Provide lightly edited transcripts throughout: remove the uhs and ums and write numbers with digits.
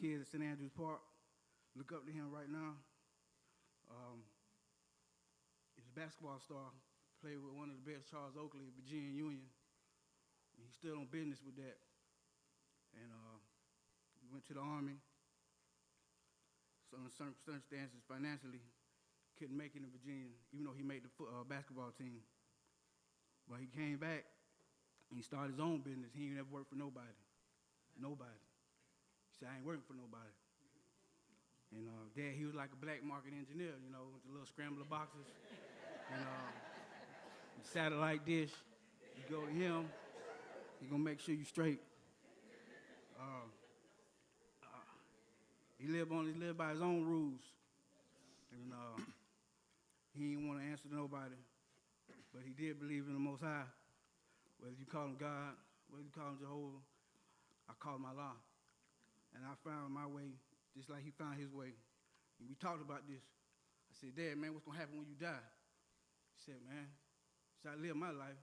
kids at St. Andrews Park look up to him right now. He's a basketball star, played with one of the best, Charles Oakley, Virginia Union. He's still on business with that. And he went to the Army. So in certain circumstances, financially, couldn't make it in Virginia, even though he made the basketball team. But he came back, and he started his own business. He ain't never worked for nobody. Nobody. He said, I ain't working for nobody. And Dad, he was like a black market engineer, you know, with the little scrambler boxes. And satellite dish. You go to him, he gonna make sure you straight. He lived by his own rules. And he didn't want to answer to nobody. But he did believe in the Most High. Whether you call him God, whether you call him Jehovah, I call him Allah. And I found my way just like he found his way. And we talked about this. I said, Dad, man, what's going to happen when you die? He said, man, so I live my life.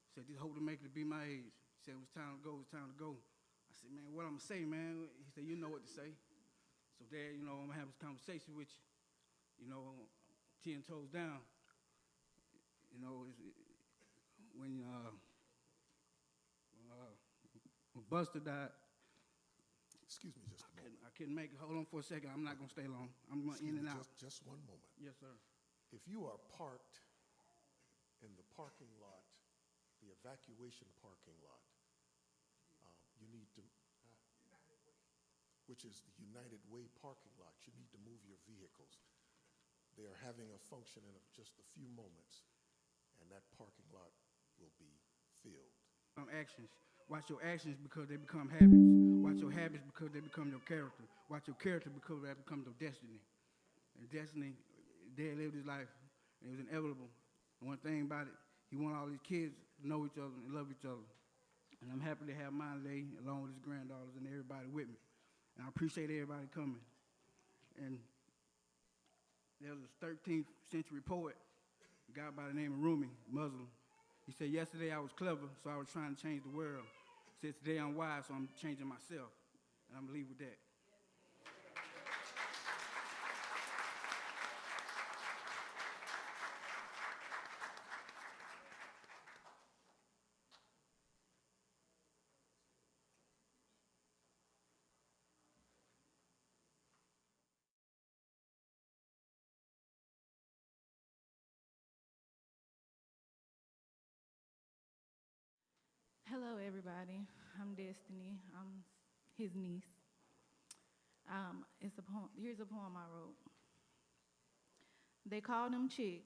He said, just hope to make it to be my age. He said, it's time to go, it's time to go. I said, man, what I'm going to say, man? He said, you know what to say. So, Dad, you know, I'm going to have this conversation with you, you know, 10 toes down. You know, when Buster died. Excuse me just a moment. I couldn't make it. Hold on for a second. I'm not going to stay long. I'm going in and out. Just one moment. Yes, sir. If you are parked in the parking lot, the evacuation parking lot, you need to, which is the United Way parking lot, you need to move your vehicles. They are having a function in just a few moments, and that parking lot will be filled. Actions. Watch your actions because they become habits. Watch your habits because they become your character. Watch your character because that becomes your destiny. And destiny, Dad lived his life, and it was inevitable. And one thing about it, he wanted all these kids to know each other and love each other. And I'm happy to have mine today, along with his granddaughters and everybody with me. And I appreciate everybody coming. And there was a 13th century poet, a guy by the name of Rumi, Muslim. He said, yesterday I was clever, so I was trying to change the world. He said, today I'm wise, so I'm changing myself. And I'm going to leave with that. Hello, everybody. I'm Destiny. I'm his niece. Here's a poem I wrote. They called him Chick,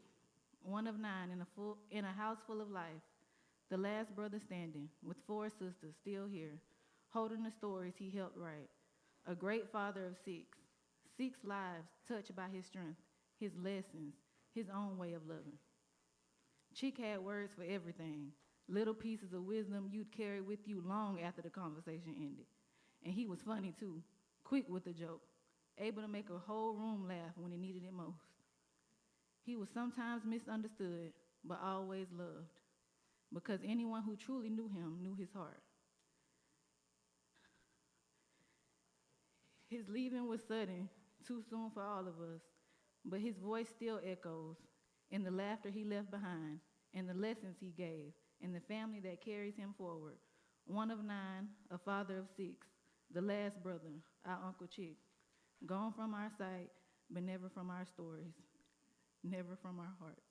one of 9 in a house full of life, the last brother standing, with 4 sisters still here, holding the stories he helped write. A great father of 6 lives touched by his strength, his lessons, his own way of loving. Chick had words for everything. Little pieces of wisdom you'd carry with you long after the conversation ended. And he was funny too, quick with the joke, able to make a whole room laugh when he needed it most. He was sometimes misunderstood, but always loved, because anyone who truly knew him knew his heart. His leaving was sudden, too soon for all of us, but his voice still echoes in the laughter he left behind, and the lessons he gave, and the family that carries him forward. One of 9, a father of 6, the last brother, our Uncle Chick, gone from our sight, but never from our stories, never from our hearts.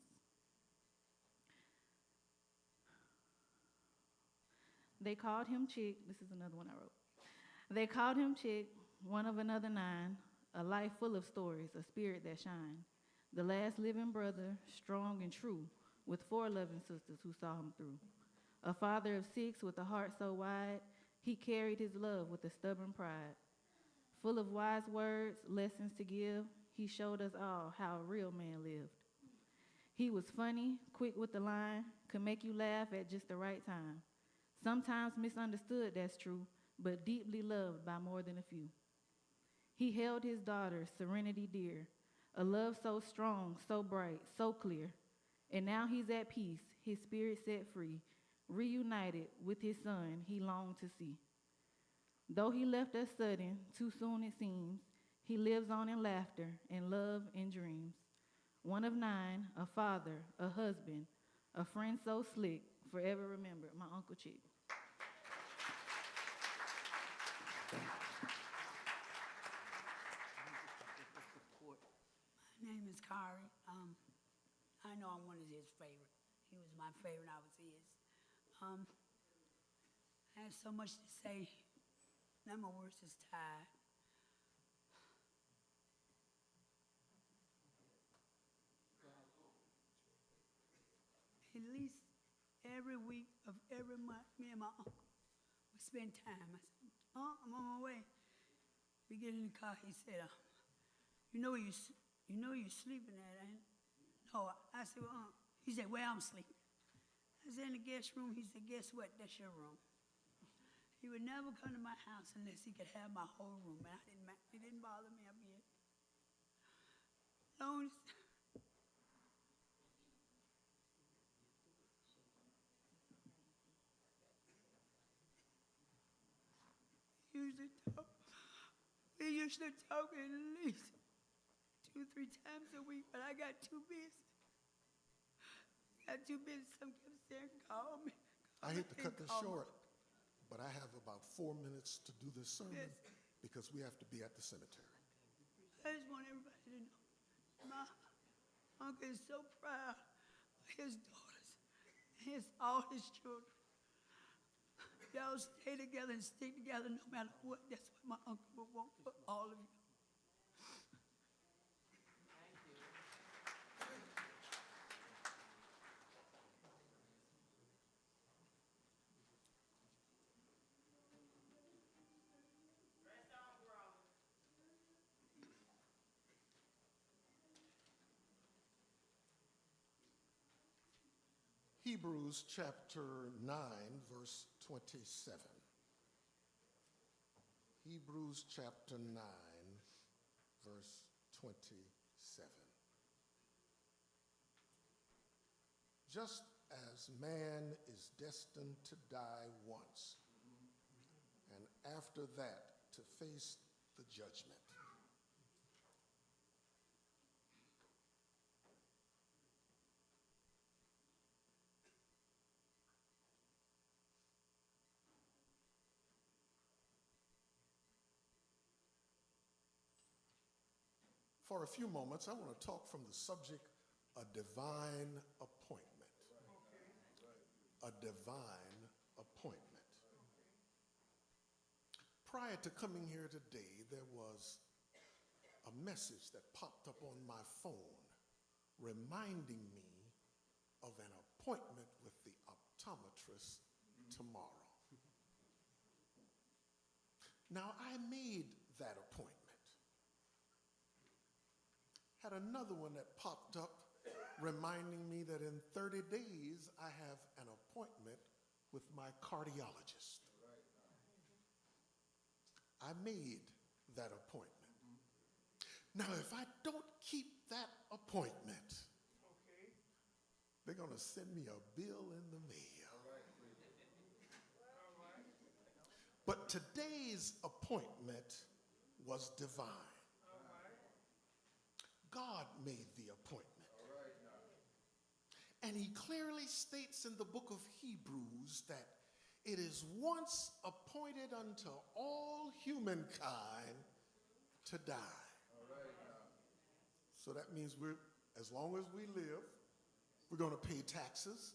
They called him Chick. This is another one I wrote. They called him Chick, one of another 9, a life full of stories, a spirit that shines. The last living brother, strong and true, with 4 loving sisters who saw him through. A father of 6 with a heart so wide, he carried his love with a stubborn pride. Full of wise words, lessons to give, he showed us all how a real man lived. He was funny, quick with the line, could make you laugh at just the right time. Sometimes misunderstood, that's true, but deeply loved by more than a few. He held his daughter, Serenity dear, a love so strong, so bright, so clear. And now he's at peace, his spirit set free, reunited with his son he longed to see. Though he left us sudden, too soon it seems, he lives on in laughter, in love and dreams. One of 9, a father, a husband, a friend so slick, forever remembered, my Uncle Chick. My name is Kari. I know I'm one of his favorite. He was my favorite. I was his. I have so much to say. None of my words is tired. At least every week of every month, me and my uncle would spend time. I said, I'm on my way. We get in the car. He said, you know you're sleeping at, ain't it? No, I said, well, he said, where I'm sleeping. I said, in the guest room. He said, guess what? That's your room. He would never come to my house unless he could have my whole room. And it didn't bother me a bit. Long as we used to talk at least 2 or 3 times a week, but I got too busy. Some kept saying, call me. I hate to cut this short, but I have about 4 minutes to do this sermon Yes. because we have to be at the cemetery. I just want everybody to know my uncle is so proud of his daughters, all his children. Y'all stay together and stick together no matter what. That's what my uncle would want for all of you. Hebrews chapter 9, verse 27. Hebrews chapter 9, verse 27. Just as man is destined to die once, and after that to face the judgment, for a few moments, I want to talk from the subject, a divine appointment. A divine appointment. Prior to coming here today, there was a message that popped up on my phone reminding me of an appointment with the optometrist tomorrow. Now, I made that appointment. Had another one that popped up reminding me that in 30 days I have an appointment with my cardiologist. I made that appointment. Now, if I don't keep that appointment, they're going to send me a bill in the mail. But today's appointment was divine. God made the appointment. And he clearly states in the book of Hebrews that it is once appointed unto all humankind to die. So that means as long as we live, we're going to pay taxes,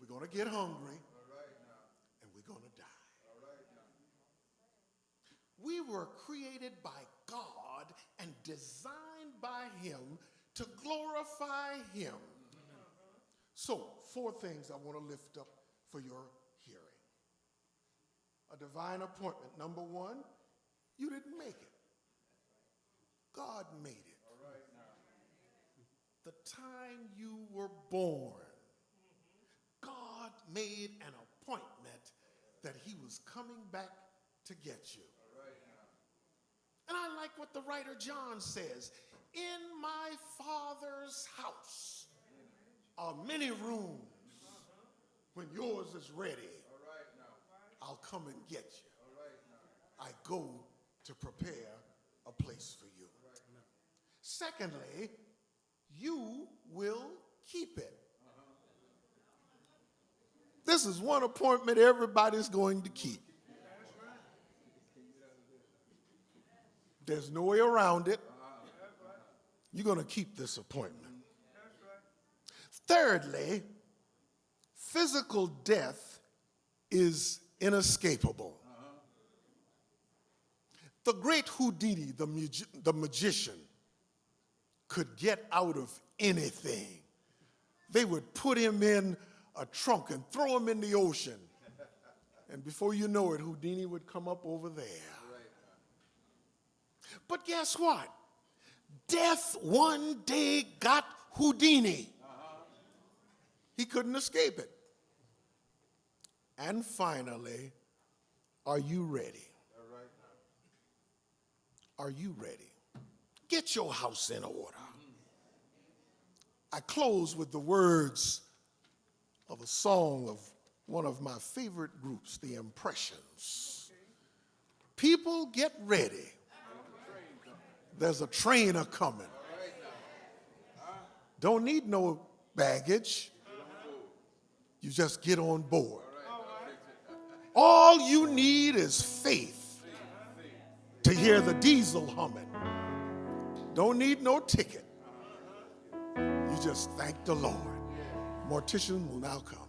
we're going to get hungry, and we're going to die. We were created by God and designed by him to glorify him. So, 4 things I want to lift up for your hearing. A divine appointment. Number 1, you didn't make it. God made it. The time you were born, God made an appointment that he was coming back to get you. And I like what the writer John says. In my Father's house are many rooms. When yours is ready, I'll come and get you. I go to prepare a place for you. Secondly, you will keep it. This is one appointment everybody's going to keep. There's no way around it. You're going to keep this appointment. Thirdly, physical death is inescapable. The great Houdini, the magician, could get out of anything. They would put him in a trunk and throw him in the ocean. And before you know it, Houdini would come up over there. But guess what? Death one day got Houdini. He couldn't escape it. And finally, are you ready? Are you ready? Get your house in order. I close with the words of a song of one of my favorite groups, The Impressions. People, get ready. There's a train a-coming. Don't need no baggage. You just get on board. All you need is faith to hear the diesel humming. Don't need no ticket. You just thank the Lord. Mortician will now come.